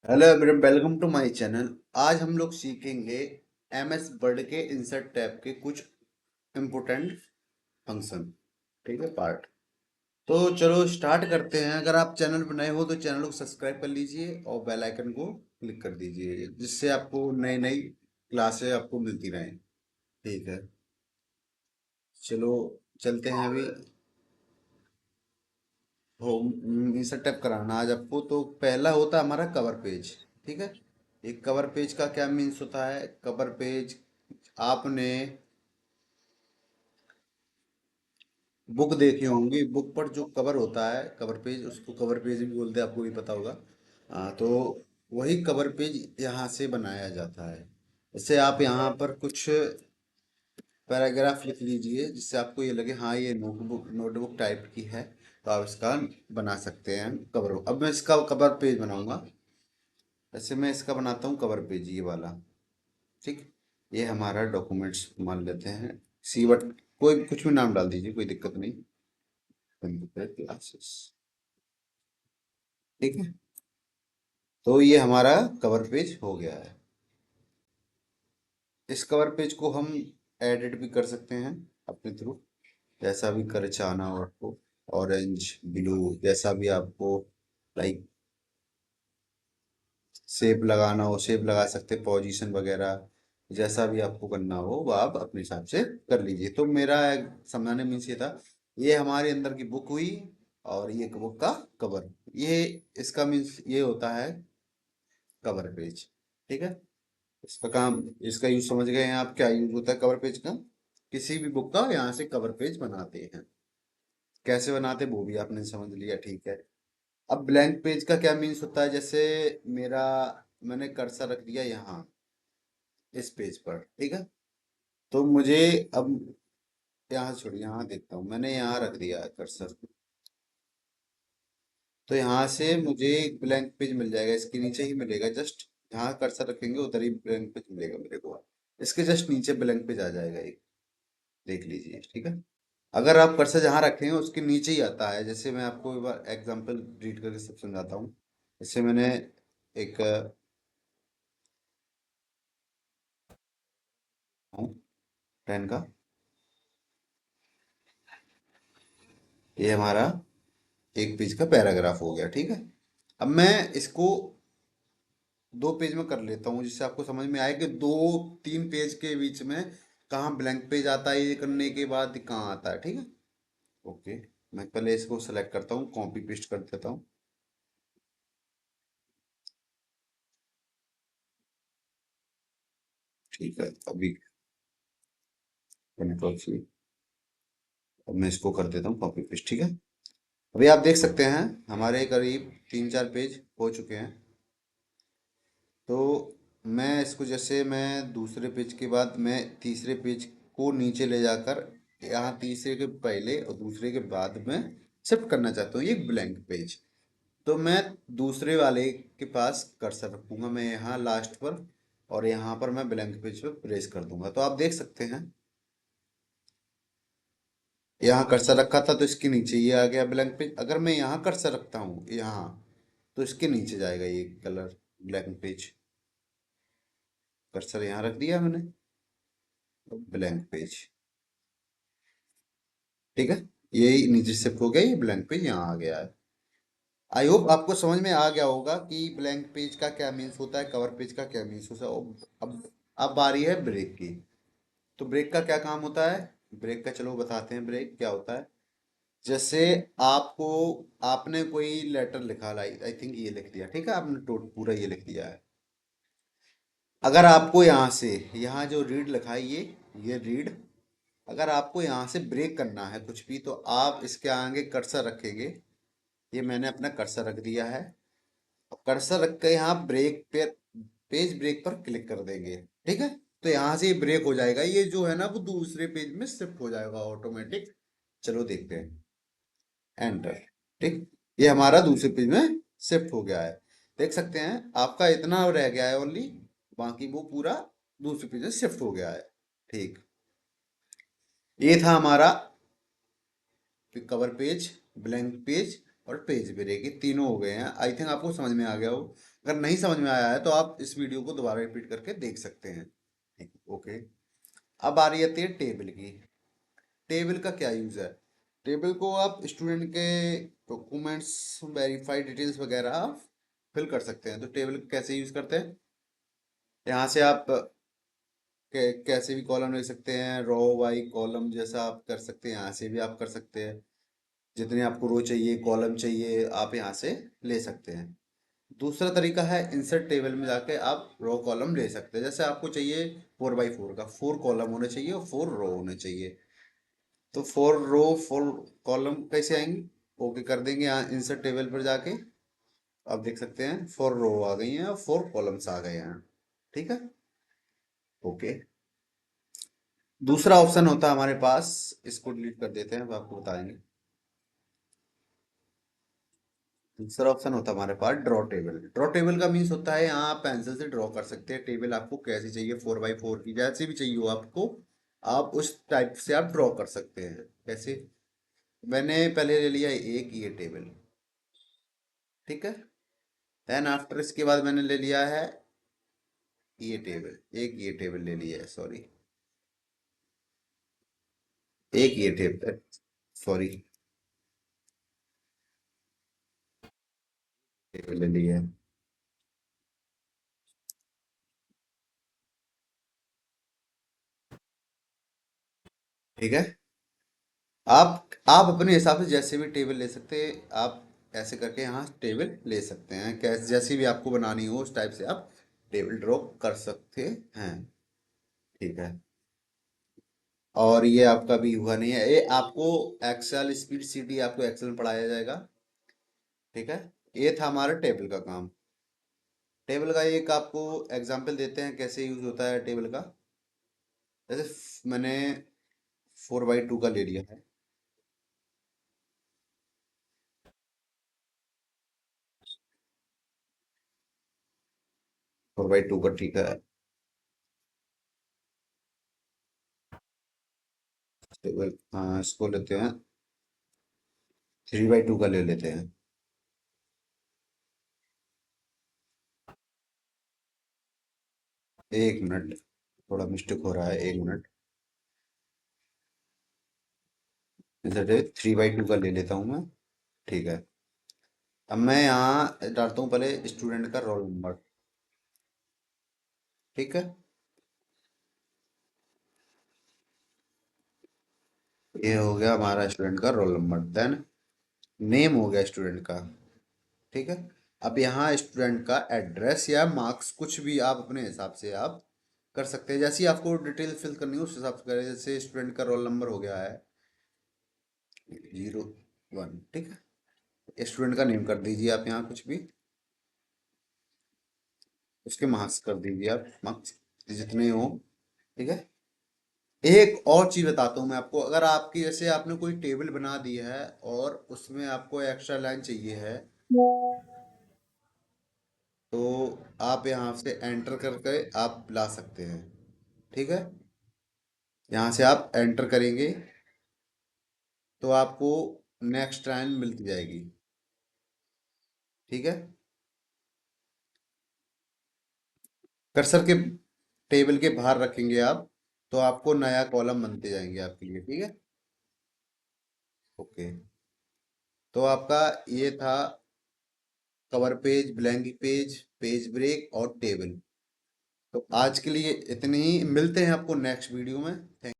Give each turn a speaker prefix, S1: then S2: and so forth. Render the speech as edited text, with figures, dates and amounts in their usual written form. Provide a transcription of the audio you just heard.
S1: Hello everyone, welcome to my channel. आज हम लोग सीखेंगे एमएस वर्ड के इंसर्ट टैब के कुछ इम्पोर्टेंट फंक्शन। ठीक है, पार्ट। तो चलो स्टार्ट करते हैं। अगर आप चैनल पर नए हो तो चैनल को सब्सक्राइब कर लीजिए और बेल आइकन को क्लिक कर दीजिए, जिससे आपको नई नई क्लासें आपको मिलती रहें। ठीक है, चलो चलते हैं अभी। होम इंसर्ट टैब कराना आज आपको। तो पहला होता है हमारा कवर पेज। ठीक है, एक कवर पेज का क्या मीन्स होता है? कवर पेज, आपने बुक देखी होंगी। बुक पर जो कवर होता है, कवर पेज, उसको कवर पेज भी बोलते हैं, आपको भी पता होगा। तो वही कवर पेज यहाँ से बनाया जाता है। जैसे आप यहाँ पर कुछ पैराग्राफ लिख लीजिए, जिससे आपको ये लगे हाँ ये नोटबुक नोटबुक टाइप की है। तो आप इसका बना सकते हैं कवर। अब मैं इसका कवर पेज बनाऊंगा। जैसे मैं इसका बनाता हूँ कवर पेज, ये वाला। ठीक, ये हमारा डॉक्यूमेंट्स मान लेते हैं। सी बट कोई कुछ भी नाम डाल दीजिए, कोई दिक्कत नहीं। Computer classes. ठीक है, तो ये हमारा कवर पेज हो गया है। इस कवर पेज को हम एडिट भी कर सकते हैं अपने थ्रू, जैसा भी कर चाहना हो आपको। ऑरेंज, ब्लू, जैसा भी आपको लाइक शेप लगाना हो शेप लगा सकते, पोजीशन वगैरह जैसा भी आपको करना हो वो आप अपने हिसाब से कर लीजिए। तो मेरा समझाने मीन्स ये था, ये हमारे अंदर की बुक हुई और ये बुक का कवर। ये इसका मीन्स ये होता है कवर पेज। ठीक है, इसका काम, इसका यूज समझ गए हैं आप, क्या यूज होता है कवर पेज का? किसी भी बुक का यहाँ से कवर पेज बनाते हैं। कैसे बनाते वो भी आपने समझ लिया। ठीक है, अब ब्लैंक पेज का क्या मीन्स होता है? जैसे मेरा, मैंने कर्सर रख दिया यहाँ इस पेज पर। ठीक है, तो मुझे अब यहाँ छोड़िए, यहाँ देखता हूँ, मैंने यहाँ रख दिया है कर्सर। तो यहाँ से मुझे एक ब्लैंक पेज मिल जाएगा, इसके नीचे ही मिलेगा। जस्ट जहाँ कर्सर रखेंगे उधर ही ब्लैंक पेज मिलेगा मेरे को। इसके जस्ट नीचे ब्लैंक पेज आ जाएगा एक, देख लीजिए। ठीक है, अगर आप कर्सर जहाँ रखेंगे उसके नीचे ही आता है। जैसे मैं आपको एक बार एग्जांपल रीड करके सब समझाता हूँ। जैसे मैंने एक टेन का, ये हमारा एक पेज का पैराग्राफ हो गया। ठीक है, अब मैं इसको दो पेज में कर लेता हूँ, जिससे आपको समझ में आए कि दो तीन पेज के बीच में कहाँ ब्लैंक पेज आता है, ये करने के बाद कहाँ आता है। ठीक है, ओके। मैं पहले इसको सेलेक्ट करता हूँ, कॉपी पेस्ट कर देता हूँ। ठीक है, अभी कंट्रोल सी, अब मैं इसको कर देता हूँ कॉपी पेस्ट। ठीक है, अभी आप देख सकते हैं हमारे करीब तीन चार पेज हो चुके हैं। तो मैं इसको, जैसे मैं दूसरे पेज के बाद मैं तीसरे पेज को नीचे ले जाकर यहाँ तीसरे के पहले और दूसरे के बाद में शिफ्ट करना चाहता हूँ, ये ब्लैंक पेज। तो मैं दूसरे वाले के पास कर्सर रखूंगा, मैं यहाँ लास्ट पर, और यहाँ पर मैं ब्लैंक पेज पर प्रेस कर दूंगा। तो आप देख सकते हैं यहाँ कर्सर रखा था तो इसके नीचे ये आ गया ब्लैंक पेज। अगर मैं यहाँ कर्सर रखता हूँ यहाँ, तो इसके नीचे जाएगा ये कलर ब्लैंक पेज। कर्सर यहाँ रख दिया मैंने, ब्लैंक पेज। ठीक है, ये नीचे शिफ्ट हो गया, ये ब्लैंक पेज यहाँ आ गया है। आई होप आपको समझ में आ गया होगा कि ब्लैंक पेज का क्या मीन्स होता है, कवर पेज का क्या मीन्स होता है। अब बारी है ब्रेक की। तो ब्रेक का क्या काम होता है? ब्रेक का चलो बताते हैं, ब्रेक क्या होता है। जैसे आपको, आपने कोई लेटर लिखा, आई थिंक ये लिख दिया। ठीक है, आपने पूरा ये लिख दिया है। अगर आपको यहाँ से, यहाँ जो रीड लिखा है ये रीड, अगर आपको यहाँ से ब्रेक करना है कुछ भी, तो आप इसके आगे कर्सर रखेंगे। ये मैंने अपना कर्सर रख दिया है। कर्सर रख के यहाँ ब्रेक पे, पेज ब्रेक पर क्लिक कर देंगे। ठीक है, तो यहाँ से ये ब्रेक हो जाएगा, ये जो है ना वो दूसरे पेज में शिफ्ट हो जाएगा ऑटोमेटिक। चलो देखते हैं, एंटर। ठीक, ये हमारा दूसरे पेज में शिफ्ट हो गया है। देख सकते हैं आपका इतना रह गया है ओनली, बाकी वो पूरा दूसरे पेज में शिफ्ट हो गया है। ठीक, ये था हमारा कवर पेज, ब्लैंक पेज और पेज ब्रेक, ये तीनों हो गए हैं। आई थिंक आपको समझ में आ गया हो। अगर नहीं समझ में आया है तो आप इस वीडियो को दोबारा रिपीट करके देख सकते हैं। ठीक, ओके। अब आ रही है टेबल की। टेबल का क्या यूज है? टेबल को आप स्टूडेंट के डॉक्यूमेंट्स, वेरीफाइड डिटेल्स वगैरह आप फिल कर सकते हैं। तो टेबल कैसे यूज करते हैं? यहाँ से आप कैसे भी कॉलम ले सकते हैं, रो बाई कॉलम जैसा आप कर सकते हैं। यहाँ से भी आप कर सकते हैं, जितने आपको रो चाहिए, कॉलम चाहिए, आप यहाँ से ले सकते हैं। दूसरा तरीका है इंसर्ट टेबल में जाके आप रो कॉलम ले सकते हैं। जैसे आपको चाहिए 4x4 का, 4 कॉलम होने चाहिए और 4 रो होने चाहिए। तो 4 रो 4 कॉलम कैसे आएंगी? ओके कर देंगे यहाँ इंसर्ट टेबल पर जाके। आप देख सकते हैं 4 रो आ गई हैं और 4 कॉलम्स आ गए हैं। ठीक है, ओके। दूसरा ऑप्शन होता है हमारे पास, इसको डिलीट कर देते हैं, अब आपको बताएंगे। दूसरा ऑप्शन होता है हमारे पास ड्रॉ टेबल। ड्रॉ टेबल का मीन्स होता है यहाँ आप पेंसिल से ड्रॉ कर सकते हैं टेबल, आपको कैसी चाहिए, 4x4 की, जैसी भी चाहिए हो आपको, आप उस टाइप से आप ड्रॉ कर सकते हैं। कैसे? मैंने पहले ले लिया एक ये टेबल, ठीक है। देन आफ्टर इसके बाद मैंने ले लिया है ये टेबल, एक ये टेबल ले लिया है, सॉरी, एक ये टेबल, सॉरी, टेबल ले लिया है। ठीक है, आप अपने हिसाब से जैसे भी टेबल ले सकते हैं, आप ऐसे करके यहाँ टेबल ले सकते हैं। कैसे जैसी भी आपको बनानी हो उस टाइप से आप टेबल ड्रॉ कर सकते हैं। ठीक है, और ये आपका भी हुआ नहीं है, ये आपको एक्सेल स्पीड सीटी आपको एक्सेल में पढ़ाया जाएगा। ठीक है, ये था हमारा टेबल का काम। टेबल का एक आपको एग्जांपल देते हैं कैसे यूज होता है टेबल का। जैसे मैंने 4x2 का ले लिया है। 4x2 का, ठीक है। टेबल, हाँ, इसको लेते हैं, 3x2 का ले लेते हैं। 1 मिनट, थोड़ा मिस्टेक हो रहा है, 1 मिनट। जैसे 3x2 का ले लेता हूँ मैं। ठीक है, अब मैं यहाँ डालता हूँ पहले स्टूडेंट का रोल नंबर। ठीक है, ये हो गया हमारा स्टूडेंट का रोल नंबर। देन नेम हो गया स्टूडेंट का। ठीक है, अब यहाँ स्टूडेंट का एड्रेस या मार्क्स कुछ भी आप अपने हिसाब से आप कर सकते हैं। जैसी आपको डिटेल फिल करनी हो उस हिसाब से करें। जैसे स्टूडेंट का रोल नंबर हो गया है 01। ठीक है, स्टूडेंट का नेम कर दीजिए आप यहाँ कुछ भी, उसके मार्क्स कर दीजिए आप, मार्क्स जितने हो। ठीक है, एक और चीज बताता हूँ मैं आपको। अगर आपकी जैसे आपने कोई टेबल बना दी है और उसमें आपको एक्स्ट्रा लाइन चाहिए है, तो आप यहाँ से एंटर करके आप ला सकते हैं। ठीक है, यहाँ से आप एंटर करेंगे तो आपको नेक्स्ट लाइन मिलती जाएगी। ठीक है, कर्सर के टेबल के बाहर रखेंगे आप, तो आपको नया कॉलम बनते जाएंगे आपके लिए। ठीक है, ओके। तो आपका ये था cover page, blank page, page break और टेबल। तो आज के लिए इतने ही, मिलते हैं आपको नेक्स्ट वीडियो में। थैंक